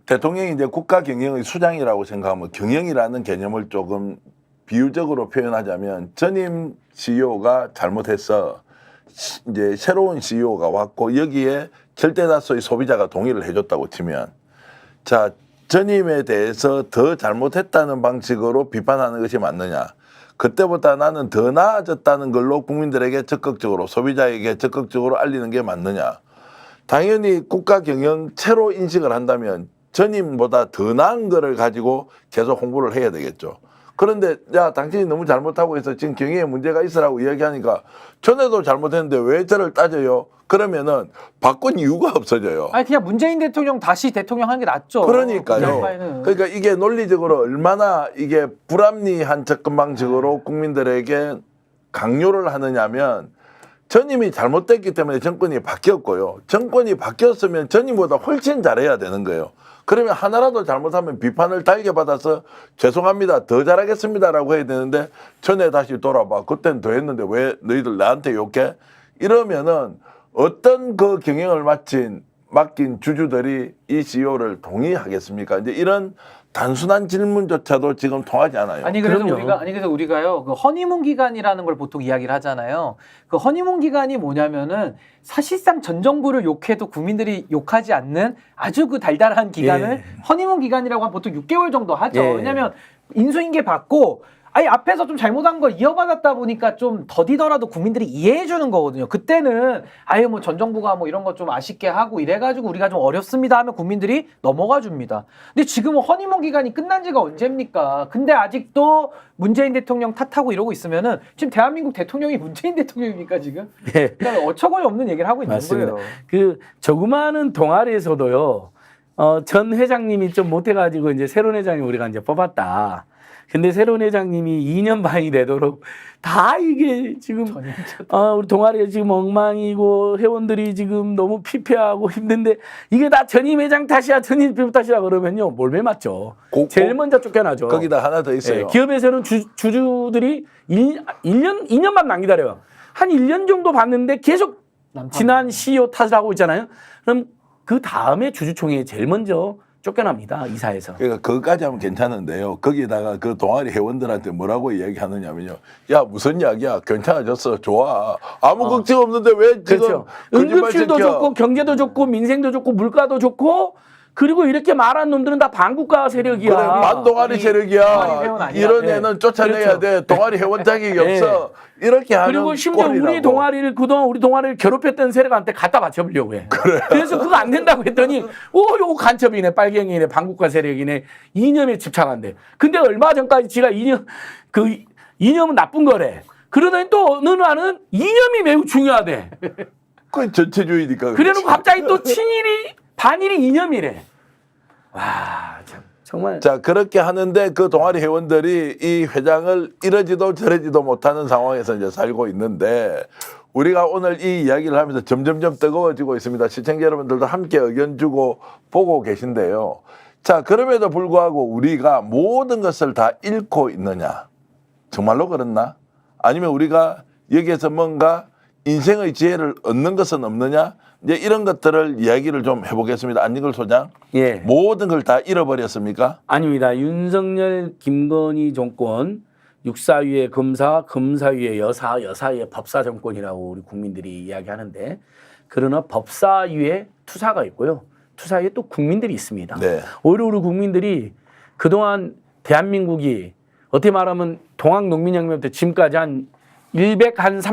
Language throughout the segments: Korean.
대통령이 이제 국가 경영의 수장이라고 생각하면 경영이라는 개념을 조금 비유적으로 표현하자면 전임 CEO가 잘못해서 이제 새로운 CEO가 왔고 여기에 절대 다수의 소비자가 동의를 해줬다고 치면 자 전임에 대해서 더 잘못했다는 방식으로 비판하는 것이 맞느냐. 그때보다 나는 더 나아졌다는 걸로 국민들에게 적극적으로 소비자에게 적극적으로 알리는 게 맞느냐. 당연히 국가 경영체로 인식을 한다면 전임보다 더 나은 거를 가지고 계속 홍보를 해야 되겠죠. 그런데 야 당신이 너무 잘못하고 있어. 지금 경영에 문제가 있으라고 이야기하니까 전에도 잘못했는데 왜 저를 따져요? 그러면은 바꾼 이유가 없어져요. 아니 그냥 문재인 대통령 다시 대통령 하는 게 낫죠. 그러니까요. 그러니까 이게 논리적으로 얼마나 이게 불합리한 접근 방식으로 국민들에게 강요를 하느냐면 전임이 잘못됐기 때문에 정권이 바뀌었고요. 정권이 바뀌었으면 전임보다 훨씬 잘해야 되는 거예요. 그러면 하나라도 잘못하면 비판을 달게 받아서 죄송합니다. 더 잘하겠습니다라고 해야 되는데 전에 다시 돌아봐. 그땐 더 했는데 왜 너희들 나한테 욕해? 이러면은 어떤 그 경영을 맡긴 주주들이 이 CEO를 동의하겠습니까? 이제 이런 단순한 질문조차도 지금 통하지 않아요. 아니 그래서 우리가요 그 허니문 기간이라는 걸 보통 이야기를 하잖아요. 그 허니문 기간이 뭐냐면은 사실상 전 정부를 욕해도 국민들이 욕하지 않는 아주 그 달달한 기간을 허니문 기간이라고 하면 보통 6개월 정도 하죠. 왜냐하면 인수인계 받고 아니 앞에서 좀 잘못한 걸 이어받았다 보니까 좀 더디더라도 국민들이 이해해 주는 거거든요. 그때는 아유 뭐 전 정부가 뭐 이런 거 좀 아쉽게 하고 이래가지고 우리가 좀 어렵습니다 하면 국민들이 넘어가 줍니다. 근데 지금은 허니문 기간이 끝난 지가 언제입니까? 근데 아직도 문재인 대통령 탓하고 이러고 있으면은 지금 대한민국 대통령이 문재인 대통령입니까 지금? 그러니까 어처구니 없는 얘기를 하고 있는 맞습니다. 거예요. 그 조그마한 동아리에서도요. 전 회장님이 좀 못해가지고 이제 새로운 회장이 우리가 이제 뽑았다. 근데 새로운 회장님이 2년 반이 되도록 다 이게 지금 우리 동아리가 지금 엉망이고 회원들이 지금 너무 피폐하고 힘든데 이게 다 전임 회장 탓이야 전임 피부 탓이야 그러면요 몰매 맞죠. 제일 먼저 쫓겨나죠. 거기다 하나 더 있어요. 기업에서는 주주들이 2년만 안 기다려요. 한 1년 정도 봤는데 계속 지난 CEO 탓을 하고 있잖아요. 그럼 그 다음에 주주총회에 제일 먼저 쫓겨납니다. 이사에서. 그러니까 그것까지 하면 괜찮은데요. 거기다가 그 동아리 회원들한테 뭐라고 이야기하느냐면요. 야 무슨 이야기야. 괜찮아졌어. 좋아. 아무 걱정 없는데 왜 지금 그렇죠. 응급실도 좋고 경제도 좋고 민생도 좋고 물가도 좋고 그리고 이렇게 말한 놈들은 다 반국가 세력이야. 그래, 반동아리 세력이야. 이런 애는 쫓아내야 돼. 동아리 회원 자격이 없어. 이렇게 하는 그리고 심지어 꼴이라고. 우리 동아리를 그동안 우리 동아리를 괴롭혔던 세력한테 갖다 바쳐보려고 해. 그래서 그거 안 된다고 했더니 요거 간첩이네 빨갱이네 반국가 세력이네 이념에 집착한대. 근데 얼마 전까지 지가 이념은 나쁜 거래. 그러더니 또 어느 날은 이념이 매우 중요하대. 그건 전체주의니까. 그래놓고 갑자기 또 친일이 반일이 이념이래. 와, 참, 정말. 자, 그렇게 하는데 그 동아리 회원들이 이 회장을 이러지도 저러지도 못하는 상황에서 이제 살고 있는데 우리가 오늘 이 이야기를 하면서 점점점 뜨거워지고 있습니다. 시청자 여러분들도 함께 의견 주고 보고 계신데요. 자, 그럼에도 불구하고 우리가 모든 것을 다 잃고 있느냐? 정말로 그렇나? 아니면 우리가 여기에서 뭔가 인생의 지혜를 얻는 것은 없느냐? 이제 이런 것들을 이야기를 좀 해보겠습니다. 안진걸 소장. 예. 모든 걸 다 잃어버렸습니까? 아닙니다. 윤석열, 김건희 정권, 육사위의 검사, 검사위의 여사, 여사위의 법사 정권이라고 우리 국민들이 이야기하는데 그러나 법사위에 투사가 있고요. 투사위에 또 국민들이 있습니다. 네. 오히려 우리 국민들이 그동안 대한민국이 어떻게 말하면 동학농민혁명부터 지금까지 한 3,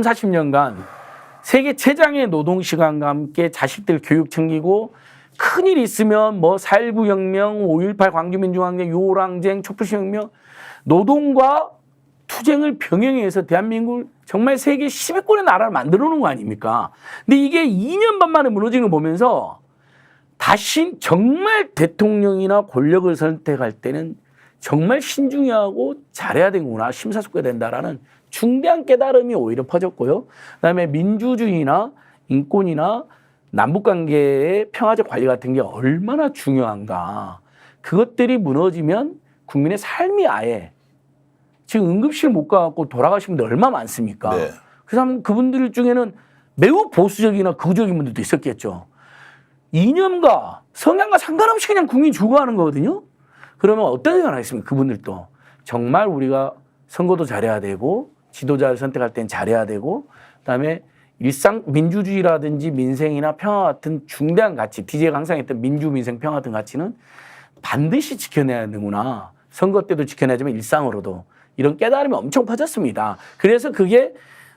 40년간 세계 최장의 노동시간과 함께 자식들 교육 챙기고 큰일 있으면 뭐 4.19 혁명, 5.18 광주민주항쟁, 요랑쟁, 촛불시혁명 노동과 투쟁을 병행해서 대한민국을 정말 세계 10위권의 나라를 만들어 놓은 거 아닙니까? 근데 이게 2년 반 만에 무너지는 걸 보면서 다시 정말 대통령이나 권력을 선택할 때는 정말 신중히 하고 잘해야 되는구나. 심사숙고해야 된다라는 중대한 깨달음이 오히려 퍼졌고요. 그다음에 민주주의나 인권이나 남북관계의 평화적 관리 같은 게 얼마나 중요한가. 그것들이 무너지면 국민의 삶이 아예 지금 응급실 못 가고 돌아가신 분들 얼마나 많습니까? 네. 그래서 그분들 중에는 매우 보수적이나 극우적인 분들도 있었겠죠. 이념과 성향과 상관없이 그냥 국민이 죽어가는 거거든요. 그러면 어떤 생각을 하겠습니까? 그분들도 정말 우리가 선거도 잘해야 되고 지도자를 선택할 땐 잘해야 되고 그다음에 일상 민주주의라든지 민생이나 평화 같은 중대한 가치, DJ가 항상 했던 민주, 민생, 평화 같은 가치는 반드시 지켜내야 되는구나. 선거 때도 지켜내지만 일상으로도 이런 깨달음이 엄청 퍼졌습니다. 그래서 그게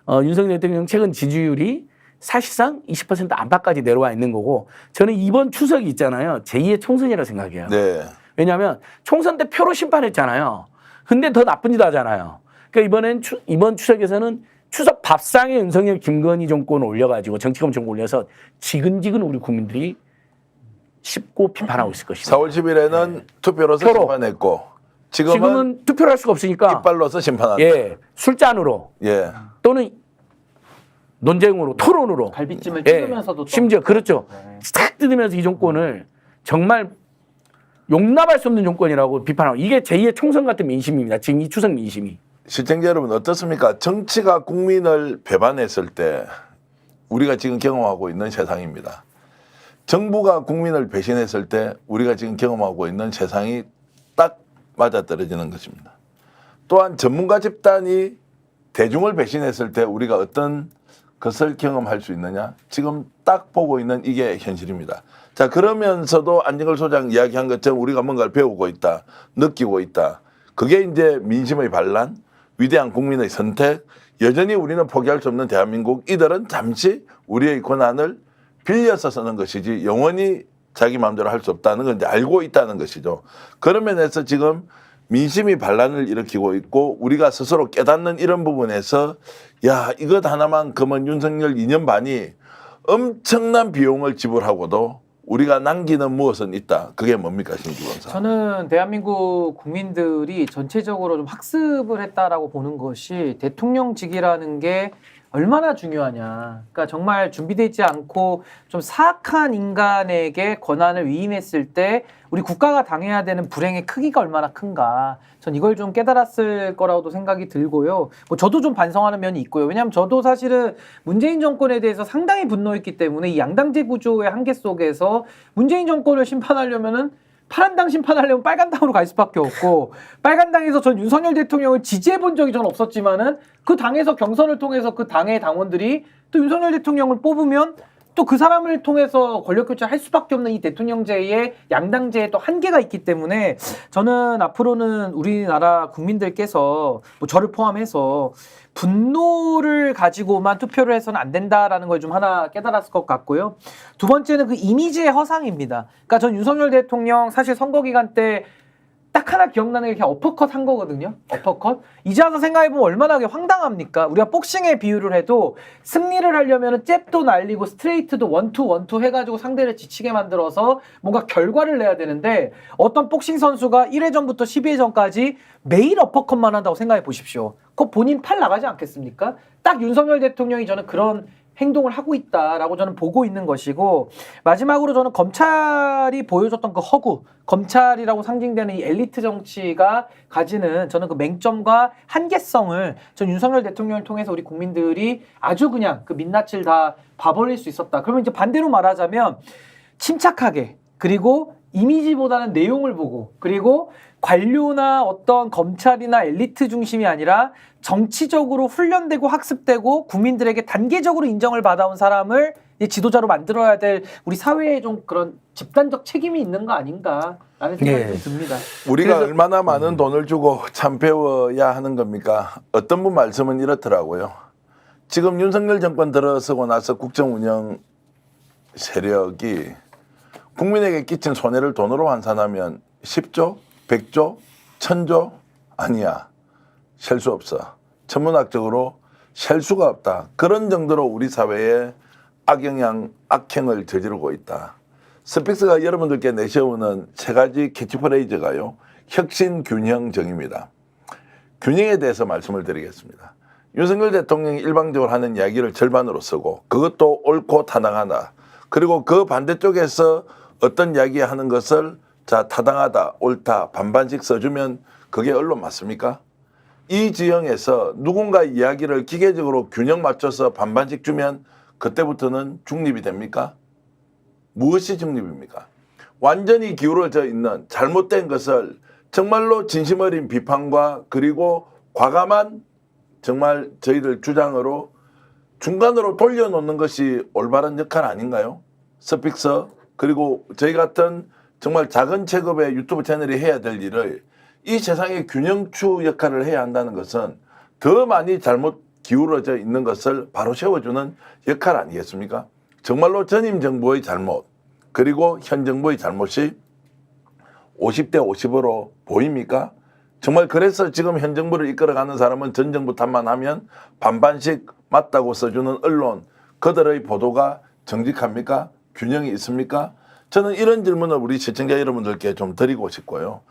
윤석열 대통령 최근 지지율이 사실상 20% 안팎까지 내려와 있는 거고 저는 이번 추석이 있잖아요. 제2의 총선이라고 생각해요. 네. 왜냐하면 총선 때 표로 심판했잖아요. 근데 더 나쁜 짓 하잖아요. 그러니까 이번 추석에서는 추석 밥상에 윤석열 김건희 정권을 올려가지고 정치권 정권 올려서 지근지근 우리 국민들이 씹고 비판하고 있을 것입니다. 4월 10일에는 투표로서 표로. 심판했고 지금은 투표를 할 수가 없으니까 이빨로서 심판한다. 예, 술잔으로 예. 또는 논쟁으로 토론으로 갈비찜을 예, 뜯으면서도 또 심지어 그렇죠. 네. 싹 뜯으면서 이 정권을 정말 용납할 수 없는 정권이라고 비판하고 이게 제2의 총선 같은 민심입니다. 지금 이 추석 민심이. 시청자 여러분 어떻습니까? 정치가 국민을 배반했을 때 우리가 지금 경험하고 있는 세상입니다. 정부가 국민을 배신했을 때 우리가 지금 경험하고 있는 세상이 딱 맞아떨어지는 것입니다. 또한 전문가 집단이 대중을 배신했을 때 우리가 어떤 것을 경험할 수 있느냐? 지금 딱 보고 있는 이게 현실입니다. 자, 그러면서도 안진걸 소장 이야기한 것처럼 우리가 뭔가를 배우고 있다, 느끼고 있다. 그게 이제 민심의 반란, 위대한 국민의 선택, 여전히 우리는 포기할 수 없는 대한민국, 이들은 잠시 우리의 권한을 빌려서 쓰는 것이지 영원히 자기 마음대로 할 수 없다는 건 이제 알고 있다는 것이죠. 그런 면에서 지금 민심이 반란을 일으키고 있고 우리가 스스로 깨닫는 이런 부분에서 야, 이것 하나만큼은 윤석열 2년 반이 엄청난 비용을 지불하고도 우리가 남기는 무엇은 있다. 그게 뭡니까, 신주 변호사? 저는 대한민국 국민들이 전체적으로 좀 학습을 했다라고 보는 것이 대통령직이라는 게 얼마나 중요하냐. 그러니까 정말 준비되어 있지 않고 좀 사악한 인간에게 권한을 위임했을 때 우리 국가가 당해야 되는 불행의 크기가 얼마나 큰가. 전 이걸 좀 깨달았을 거라고도 생각이 들고요. 뭐 저도 좀 반성하는 면이 있고요. 왜냐하면 저도 사실은 문재인 정권에 대해서 상당히 분노했기 때문에 이 양당제 구조의 한계 속에서 문재인 정권을 심판하려면은 파란당 심판하려면 빨간당으로 갈 수밖에 없고 빨간당에서 전 윤석열 대통령을 지지해 본 적이 전 없었지만은 그 당에서 경선을 통해서 그 당의 당원들이 또 윤석열 대통령을 뽑으면 또 그 사람을 통해서 권력 교체할 수밖에 없는 이 대통령제의 양당제에 또 한계가 있기 때문에 저는 앞으로는 우리나라 국민들께서 뭐 저를 포함해서 분노를 가지고만 투표를 해서는 안 된다라는 걸 좀 하나 깨달았을 것 같고요. 두 번째는 그 이미지의 허상입니다. 그러니까 전 윤석열 대통령 사실 선거 기간 때 딱 하나 기억나는 게 그냥 어퍼컷 한 거거든요. 어퍼컷. 이제 와서 생각해보면 얼마나 그게 황당합니까? 우리가 복싱에 비유를 해도 승리를 하려면 잽도 날리고 스트레이트도 원투 해가지고 상대를 지치게 만들어서 뭔가 결과를 내야 되는데 어떤 복싱 선수가 1회전부터 12회전까지 매일 어퍼컷만 한다고 생각해 보십시오. 그거 본인 팔 나가지 않겠습니까? 딱 윤석열 대통령이 저는 그런 행동을 하고 있다라고 저는 보고 있는 것이고 마지막으로 저는 검찰이 보여줬던 그 허구, 검찰이라고 상징되는 이 엘리트 정치가 가지는 저는 그 맹점과 한계성을 전 윤석열 대통령을 통해서 우리 국민들이 아주 그냥 그 민낯을 다 봐버릴 수 있었다. 그러면 이제 반대로 말하자면 침착하게 그리고 이미지보다는 내용을 보고 그리고 관료나 어떤 검찰이나 엘리트 중심이 아니라 정치적으로 훈련되고 학습되고 국민들에게 단계적으로 인정을 받아온 사람을 지도자로 만들어야 될 우리 사회에 좀 그런 집단적 책임이 있는 거 아닌가라는 생각이 좀 듭니다. 우리가 얼마나 많은 돈을 주고 참 배워야 하는 겁니까? 어떤 분 말씀은 이렇더라고요. 지금 윤석열 정권 들어서고 나서 국정 운영 세력이 국민에게 끼친 손해를 돈으로 환산하면 10조, 100조, 1000조? 아니야. 셀 수 없어. 천문학적으로 셀 수가 없다. 그런 정도로 우리 사회에 악영향, 악행을 저지르고 있다. 스픽스가 여러분들께 내세우는 세 가지 캐치프레이즈가요. 혁신, 균형, 정입니다. 균형에 대해서 말씀을 드리겠습니다. 윤석열 대통령이 일방적으로 하는 이야기를 절반으로 쓰고 그것도 옳고 타당하다. 그리고 그 반대쪽에서 어떤 이야기하는 것을 자 타당하다, 옳다, 반반씩 써주면 그게 언론 맞습니까? 이 지형에서 누군가 이야기를 기계적으로 균형 맞춰서 반반씩 주면 그때부터는 중립이 됩니까? 무엇이 중립입니까? 완전히 기울어져 있는 잘못된 것을 정말로 진심 어린 비판과 그리고 과감한 정말 저희들 주장으로 중간으로 돌려놓는 것이 올바른 역할 아닌가요? 스픽서 그리고 저희 같은 정말 작은 체급의 유튜브 채널이 해야 될 일을 이 세상의 균형추 역할을 해야 한다는 것은 더 많이 잘못 기울어져 있는 것을 바로 세워주는 역할 아니겠습니까? 정말로 전임 정부의 잘못 그리고 현 정부의 잘못이 50대 50으로 보입니까? 정말 그래서 지금 현 정부를 이끌어가는 사람은 전 정부 탓만 하면 반반씩 맞다고 써주는 언론, 그들의 보도가 정직합니까? 균형이 있습니까? 저는 이런 질문을 우리 시청자 여러분들께 좀 드리고 싶고요.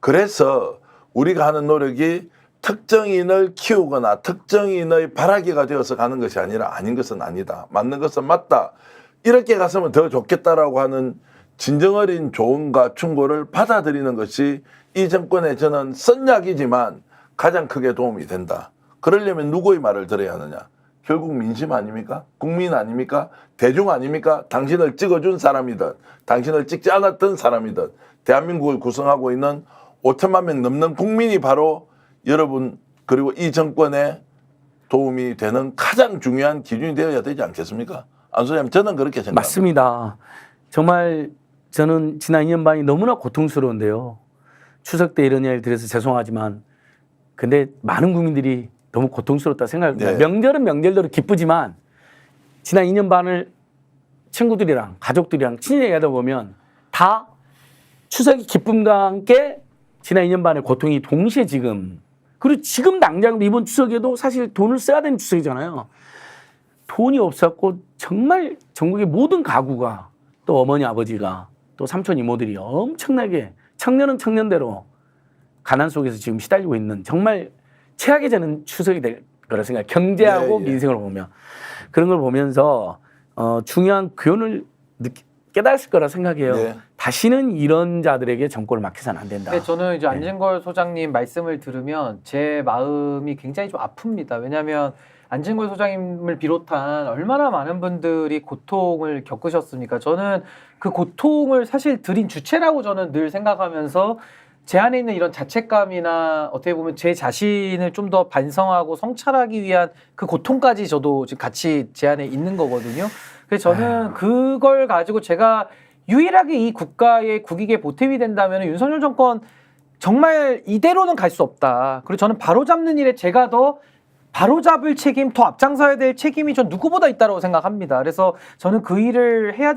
그래서 우리가 하는 노력이 특정인을 키우거나 특정인의 바라기가 되어서 가는 것이 아니라 아닌 것은 아니다. 맞는 것은 맞다. 이렇게 갔으면 더 좋겠다라고 하는 진정어린 조언과 충고를 받아들이는 것이 이 정권의 저는 선약이지만 가장 크게 도움이 된다. 그러려면 누구의 말을 들어야 하느냐? 결국 민심 아닙니까? 국민 아닙니까? 대중 아닙니까? 당신을 찍어준 사람이든 당신을 찍지 않았던 사람이든 대한민국을 구성하고 있는 5천만 명 넘는 국민이 바로 여러분 그리고 이 정권에 도움이 되는 가장 중요한 기준이 되어야 되지 않겠습니까? 안 소장님, 저는 그렇게 생각합니다. 맞습니다. 정말 저는 지난 2년 반이 너무나 고통스러운데요. 추석 때 이런 이야기를 드려서 죄송하지만 근데 많은 국민들이 너무 고통스럽다 생각합니다. 네. 명절은 명절대로 기쁘지만 지난 2년 반을 친구들이랑 가족들이랑 친히 얘기하다 보면 다 추석의 기쁨과 함께 지난 2년 반의 고통이 동시에 지금 그리고 지금 당장 이번 추석에도 사실 돈을 써야 되는 추석이잖아요. 돈이 없었고 정말 전국의 모든 가구가 또 어머니 아버지가 또 삼촌 이모들이 엄청나게 청년은 청년대로 가난 속에서 지금 시달리고 있는 정말 최악의 저는 추석이 될 거라 생각해요. 경제하고 예, 예. 민생을 보면 그런 걸 보면서 중요한 교훈을 깨달을 거라 생각해요. 네. 다시는 이런 자들에게 정권을 맡겨서는 안 된다. 근데 저는 이제 안진걸 소장님 말씀을 들으면 제 마음이 굉장히 좀 아픕니다. 왜냐하면 안진걸 소장님을 비롯한 얼마나 많은 분들이 고통을 겪으셨습니까? 저는 그 고통을 사실 드린 주체라고 저는 늘 생각하면서 제 안에 있는 이런 자책감이나 어떻게 보면 제 자신을 좀 더 반성하고 성찰하기 위한 그 고통까지 저도 지금 같이 제 안에 있는 거거든요. 그래서 저는 그걸 가지고 제가 유일하게 이 국가의 국익에 보탬이 된다면 윤석열 정권 정말 이대로는 갈 수 없다. 그리고 저는 바로잡는 일에 제가 더 바로잡을 책임, 더 앞장서야 될 책임이 전 누구보다 있다고 생각합니다. 그래서 저는 그 일을 해야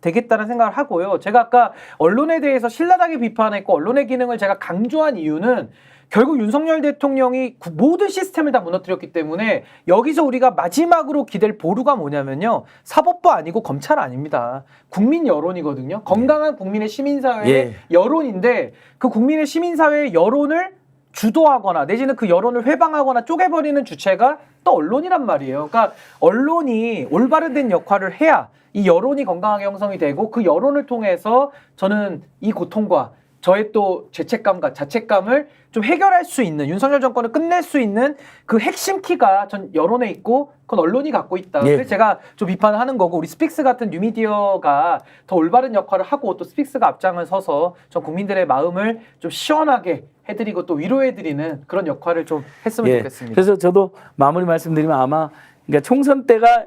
되겠다는 생각을 하고요. 제가 아까 언론에 대해서 신랄하게 비판했고 언론의 기능을 제가 강조한 이유는 결국 윤석열 대통령이 모든 시스템을 다 무너뜨렸기 때문에 여기서 우리가 마지막으로 기댈 보루가 뭐냐면요. 사법부 아니고 검찰 아닙니다. 국민 여론이거든요. 건강한 국민의 시민사회의 예. 여론인데 그 국민의 시민사회의 여론을 주도하거나 내지는 그 여론을 회방하거나 쪼개버리는 주체가 또 언론이란 말이에요. 그러니까 언론이 올바른 된 역할을 해야 이 여론이 건강하게 형성이 되고 그 여론을 통해서 저는 이 고통과 저의 또 죄책감과 자책감을 좀 해결할 수 있는 윤석열 정권을 끝낼 수 있는 그 핵심 키가 전 여론에 있고 그건 언론이 갖고 있다. 예. 그래서 제가 좀 비판을 하는 거고 우리 스픽스 같은 뉴미디어가 더 올바른 역할을 하고 또 스픽스가 앞장을 서서 전 국민들의 마음을 좀 시원하게 해드리고 또 위로해드리는 그런 역할을 좀 했으면 예. 좋겠습니다. 그래서 저도 마무리 말씀드리면 아마 그러니까 총선 때가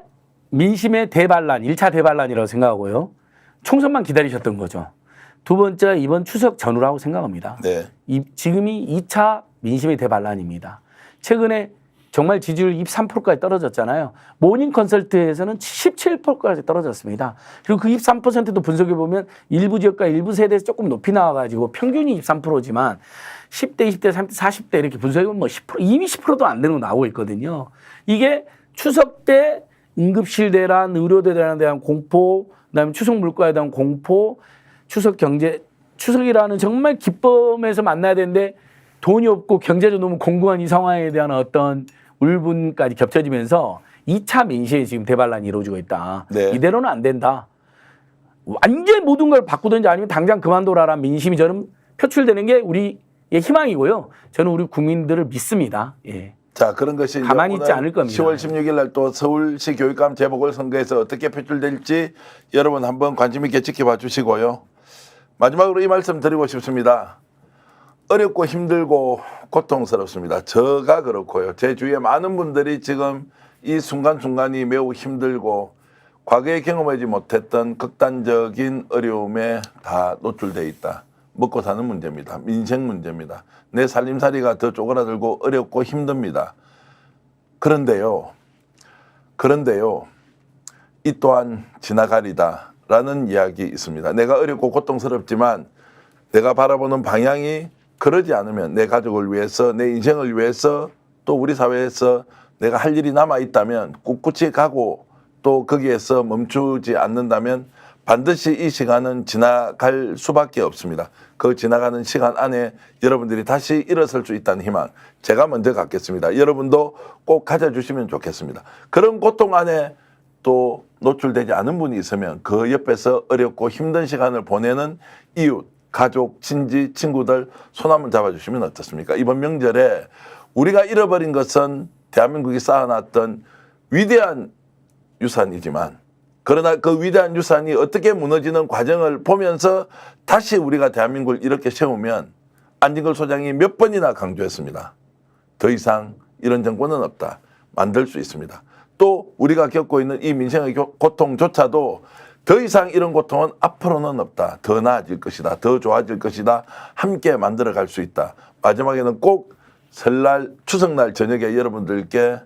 민심의 대반란, 1차 대반란이라고 생각하고요. 총선만 기다리셨던 거죠. 두 번째 이번 추석 전후라고 생각합니다. 네. 지금이 2차 민심의 대반란입니다. 최근에 정말 지지율 23%까지 떨어졌잖아요. 모닝 컨설트에서는 17%까지 떨어졌습니다. 그리고 그 23%도 분석해 보면 일부 지역과 일부 세대에서 조금 높이 나와가지고 평균이 23%지만 10대, 20대, 30대, 40대 이렇게 분석해 보면 뭐 10%, 이미 10%도 안 되는 거 나오고 있거든요. 이게 추석 때 응급실 대란, 의료 대란에 대한 공포, 그다음에 추석 물가에 대한 공포, 추석 경제, 추석이라는 정말 기쁨에서 만나야 되는데 돈이 없고 경제도 너무 공고한 이 상황에 대한 어떤 울분까지 겹쳐지면서 2차 민심에 지금 대반란이 이루어지고 있다. 네. 이대로는 안 된다. 완전히 모든 걸 바꾸든지 아니면 당장 그만둬라라 민심이 저는 표출되는 게 우리의 희망이고요. 저는 우리 국민들을 믿습니다. 예. 자, 그런 것이 이제 가만히 있지 오늘 않을 겁니다. 10월 16일 날 또 서울시 교육감 재보궐선거에서 어떻게 표출될지 여러분 한번 관심 있게 지켜봐 주시고요. 마지막으로 이 말씀 드리고 싶습니다. 어렵고 힘들고 고통스럽습니다. 저가 그렇고요. 제 주위에 많은 분들이 지금 이 순간순간이 매우 힘들고 과거에 경험하지 못했던 극단적인 어려움에 다 노출되어 있다. 먹고 사는 문제입니다. 민생 문제입니다. 내 살림살이가 더 쪼그라들고 어렵고 힘듭니다. 그런데요, 이 또한 지나가리다라는 이야기 있습니다. 내가 어렵고 고통스럽지만 내가 바라보는 방향이 그러지 않으면 내 가족을 위해서, 내 인생을 위해서, 또 우리 사회에서 내가 할 일이 남아 있다면 꿋꿋이 가고 또 거기에서 멈추지 않는다면 반드시 이 시간은 지나갈 수밖에 없습니다. 그 지나가는 시간 안에 여러분들이 다시 일어설 수 있다는 희망, 제가 먼저 갖겠습니다. 여러분도 꼭 가져주시면 좋겠습니다. 그런 고통 안에 또 노출되지 않은 분이 있으면 그 옆에서 어렵고 힘든 시간을 보내는 이웃, 가족, 친지, 친구들 손 한번 잡아주시면 어떻습니까? 이번 명절에 우리가 잃어버린 것은 대한민국이 쌓아놨던 위대한 유산이지만 그러나 그 위대한 유산이 어떻게 무너지는 과정을 보면서 다시 우리가 대한민국을 이렇게 세우면 안진걸 소장이 몇 번이나 강조했습니다. 더 이상 이런 정권은 없다. 만들 수 있습니다. 또 우리가 겪고 있는 이 민생의 고통조차도 더 이상 이런 고통은 앞으로는 없다. 더 나아질 것이다. 더 좋아질 것이다. 함께 만들어갈 수 있다. 마지막에는 꼭 설날, 추석날 저녁에 여러분들께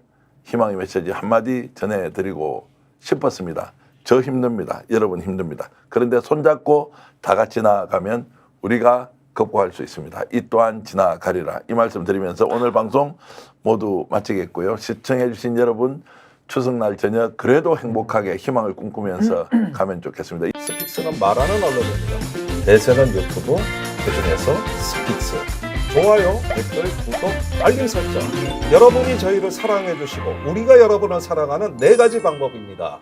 희망의 메시지 한마디 전해드리고 싶었습니다. 저 힘듭니다. 여러분 힘듭니다. 그런데 손잡고 다 같이 나아가면 우리가 극복할 수 있습니다. 이 또한 지나가리라. 이 말씀 드리면서 오늘 방송 모두 마치겠고요. 시청해 주신 여러분 추석날 저녁 그래도 행복하게 희망을 꿈꾸면서 가면 좋겠습니다. 스픽스는 말하는 언론입니다. 대세는 유튜브, 그중에서 스픽스. 좋아요, 댓글, 구독, 알림 설정. 여러분이 저희를 사랑해 주시고 우리가 여러분을 사랑하는 4가지 방법입니다.